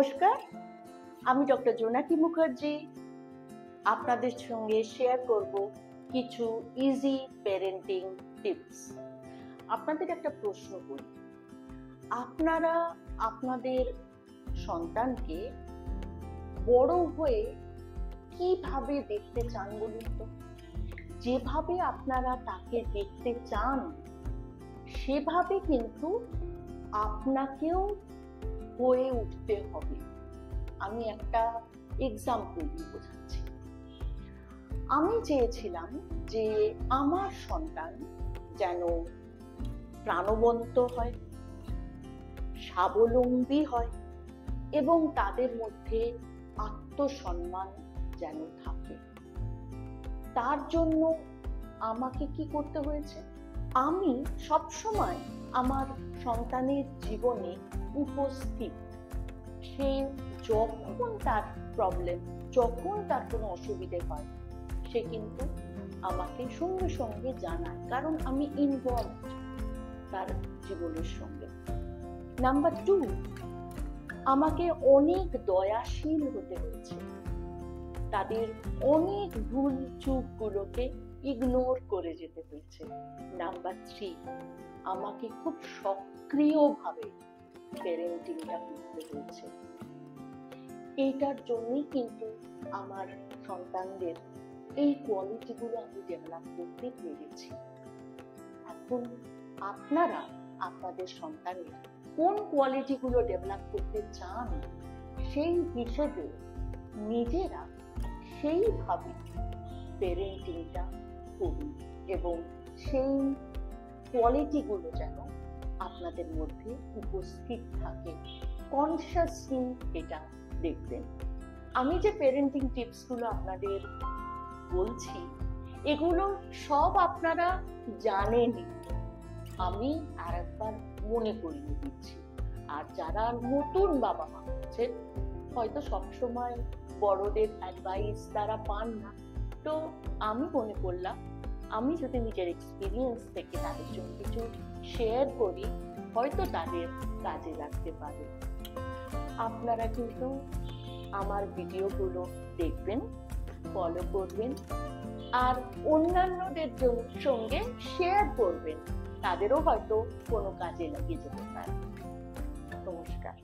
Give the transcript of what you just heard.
নমস্কার, আমি ডক্টর জোনাকি মুখার্জি আপনাদের সঙ্গে শেয়ার করব কিছু ইজি প্যারেন্টিং টিপস। আপনাদের একটা প্রশ্ন করি, আপনারা আপনাদের সন্তানকে বড় হয়ে কিভাবে দেখতে চান বলুন তো? যেভাবে আপনারা তাকে দেখতে চান সেভাবে কিন্তু আপনাকেও হয়ে উঠতে হবে। আমি একটা এক্সাম্পল দিয়ে বোঝাচ্ছি। আমি চেয়েছিলাম যে আমার সন্তান যেন প্রাণবন্ত হয়, স্বাবলম্বী হয় এবং তাদের মধ্যে আত্মসম্মান যেন থাকে। তার জন্য আমাকে কি করতে হয়েছে? আমি সবসময় আমার সন্তানের জীবনে উপস্থিত। সে যখন তার প্রবলেম, যখন তার কোনো অসুবিধে হয়, সে কিন্তু আমাকে সঙ্গে সঙ্গে জানায়, কারণ আমি ইনভলভ তার জীবনের সঙ্গে। নাম্বার 2, আমাকে অনেক দয়াশীল হতে হয়েছে। তাদের অনেক ভুল চুকগুলোকে ইগনোর করে যেতে হয়েছে। নাম্বার 3, আমাকে খুব সক্রিয়ভাবে প্যারেন্টিংটা করতে হয়েছে। এইটার জন্যই কিন্তু আমার সন্তানদের এই কোয়ালিটিগুলো আমি ডেভেলপ করতে পেরেছি। এখন আপনারা আপনাদের সন্তানের কোন কোয়ালিটিগুলো ডেভেলপ করতে চান সেই হিসেবে নিজেরা সেইভাবে প্যারেন্টিংটা করুন এবং সেই কোয়ালিটিগুলো যেন আপনাদের মধ্যে উপস্থিত থাকে। কনসিয়াসলি এটা দেখবেন। আমি যে প্যারেন্টিং টিপসগুলো আপনাদের বলছি, এগুলো সব আপনারা জানেনই। আমি আরেকবার মনে করিয়ে দিচ্ছি। আর যারা নতুন বাবা মা হচ্ছেন, হয়তো সবসময় বড়দের অ্যাডভাইস তারা পান না, তো আমি মনে করলাম আমি যদি নিজের এক্সপিরিয়েন্স থেকে তাদের সঙ্গে কিছু শেয়ার করি, হয়তো তাদের কাজে লাগতে পারে। আপনারা কিন্তু আমার ভিডিওগুলো দেখবেন, ফলো করবেন আর অন্যান্যদের সঙ্গে শেয়ার করবেন, তাদেরও হয়তো কোনো কাজে লাগিয়ে যেতে পারে। নমস্কার।